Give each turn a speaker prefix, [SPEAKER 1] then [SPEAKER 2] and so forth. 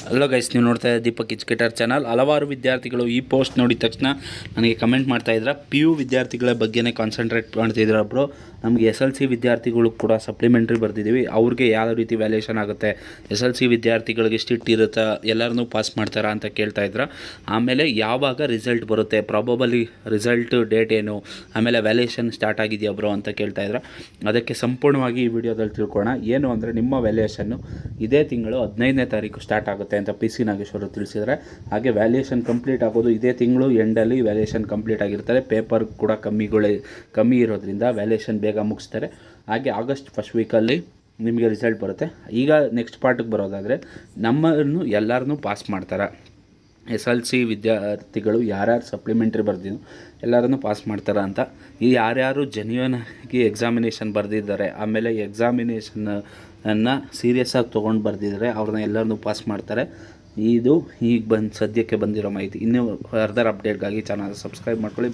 [SPEAKER 1] Hello guys, ನೀವು ನೋಡ್ತಾ ಇದ್ದೀರಾ ದೀಪಕ್ ಎಜುಕೇಟರ್ ಚಾನಲ್. ಹಲವಾರು ವಿದ್ಯಾರ್ಥಿಗಳು ಈ ಪೋಸ್ಟ್ ನೋಡಿದ ತಕ್ಷಣ ನನಗೆ ಕಮೆಂಟ್ ಮಾಡ್ತಾಯಿದ್ರ, PU ವಿದ್ಯಾರ್ಥಿಗಳ ಬಗ್ಗೆನೇ ಕಾನ್ಸಂಟ್ರೇಟ್ ಮಾಡ್ತಿದ್ರು ಒಬ್ಬರು. ನಮಗೆ SLC ವಿದ್ಯಾರ್ಥಿಗಳು ಕೂಡ ಸಪ್ಲಿಮೆಂಟ್ರಿ ಬರ್ತಿದ್ದೀವಿ, ಅವ್ರಿಗೆ ಯಾವ ರೀತಿ ವ್ಯಾಲ್ಯೂಷನ್ ಆಗುತ್ತೆ, SLC ವಿದ್ಯಾರ್ಥಿಗಳಿಗೆ ಎಷ್ಟು ಇರುತ್ತೆ, ಎಲ್ಲರನ್ನೂ ಪಾಸ್ ಮಾಡ್ತಾರಾ ಅಂತ ಕೇಳ್ತಾಯಿದ್ರು. ಆಮೇಲೆ ಯಾವಾಗ ರಿಸಲ್ಟ್ ಬರುತ್ತೆ, ಪ್ರಾಬಬಲಿ ರಿಸಲ್ಟ್ ಡೇಟ್ ಏನು, ಆಮೇಲೆ ವ್ಯಾಲ್ಯೂಷನ್ ಸ್ಟಾರ್ಟ್ ಆಗಿದೆಯಾ ಬ್ರೋ ಅಂತ ಕೇಳ್ತಾಯಿದ್ರು. ಅದಕ್ಕೆ ಸಂಪೂರ್ಣವಾಗಿ ಈ ವಿಡಿಯೋದಲ್ಲಿ ತಿಳ್ಕೊಳ್ಳೋಣ. ಏನು ಅಂದರೆ, ನಿಮ್ಮ ವ್ಯಾಲ್ಯೂಷನ್ನು ಇದೇ ತಿಂಗಳು 15ನೇ ತಾರೀಕು ಸ್ಟಾರ್ಟ್ ಆಗುತ್ತೆ ಅಂತ PC ನಾಗೇಶ್ವರು ತಿಳಿಸಿದರೆ. ಹಾಗೆ ವ್ಯಾಲ್ಯೂಷನ್ ಕಂಪ್ಲೀಟ್ ಆಗೋದು ಇದೇ ತಿಂಗಳು ಎಂಡಲ್ಲಿ ವ್ಯಾಲ್ಯೂಷನ್ ಕಂಪ್ಲೀಟ್ ಆಗಿರ್ತಾರೆ. ಪೇಪರ್ ಕೂಡ ಕಮ್ಮಿ ಇರೋದ್ರಿಂದ ವ್ಯಾಲ್ಯೂಷನ್ ಬೇಗ ಮುಗಿಸ್ತಾರೆ. ಹಾಗೆ ಆಗಸ್ಟ್ ಫಸ್ಟ್ ವೀಕಲ್ಲಿ ನಿಮಗೆ ರಿಸಲ್ಟ್ ಬರುತ್ತೆ. ಈಗ ನೆಕ್ಸ್ಟ್ ಪಾರ್ಟಿಗೆ ಬರೋದಾದರೆ, ನಮ್ಮನ್ನು ಎಲ್ಲರನ್ನೂ ಪಾಸ್ ಮಾಡ್ತಾರೆ. SLC ವಿದ್ಯಾರ್ಥಿಗಳು ಯಾರ್ಯಾರು ಸಪ್ಲಿಮೆಂಟ್ರಿ ಬರ್ದಿದ್ದು ಎಲ್ಲರನ್ನೂ ಪಾಸ್ ಮಾಡ್ತಾರೆ ಅಂತ. ಈ ಯಾರ್ಯಾರು ಜೆನ್ಯೂನ್ ಆಗಿ ಎಕ್ಸಾಮಿನೇಷನ್ ಬರೆದಿದ್ದಾರೆ, ಆಮೇಲೆ ಎಕ್ಸಾಮಿನೇಷನ್ನ ಸೀರಿಯಸ್ ಆಗಿ ತೊಗೊಂಡು ಬರೆದಿದ್ದಾರೆ, ಅವ್ರನ್ನ ಎಲ್ಲರನ್ನೂ ಪಾಸ್ ಮಾಡ್ತಾರೆ. ಇದು ಈಗ ಸದ್ಯಕ್ಕೆ ಬಂದಿರೋ ಮಾಹಿತಿ. ಇನ್ನೂ ಫರ್ದರ್ ಅಪ್ಡೇಟ್ಗಾಗಿ ಚಾನಲ್ ಸಬ್ಸ್ಕ್ರೈಬ್ ಮಾಡ್ಕೊಳ್ಳಿ.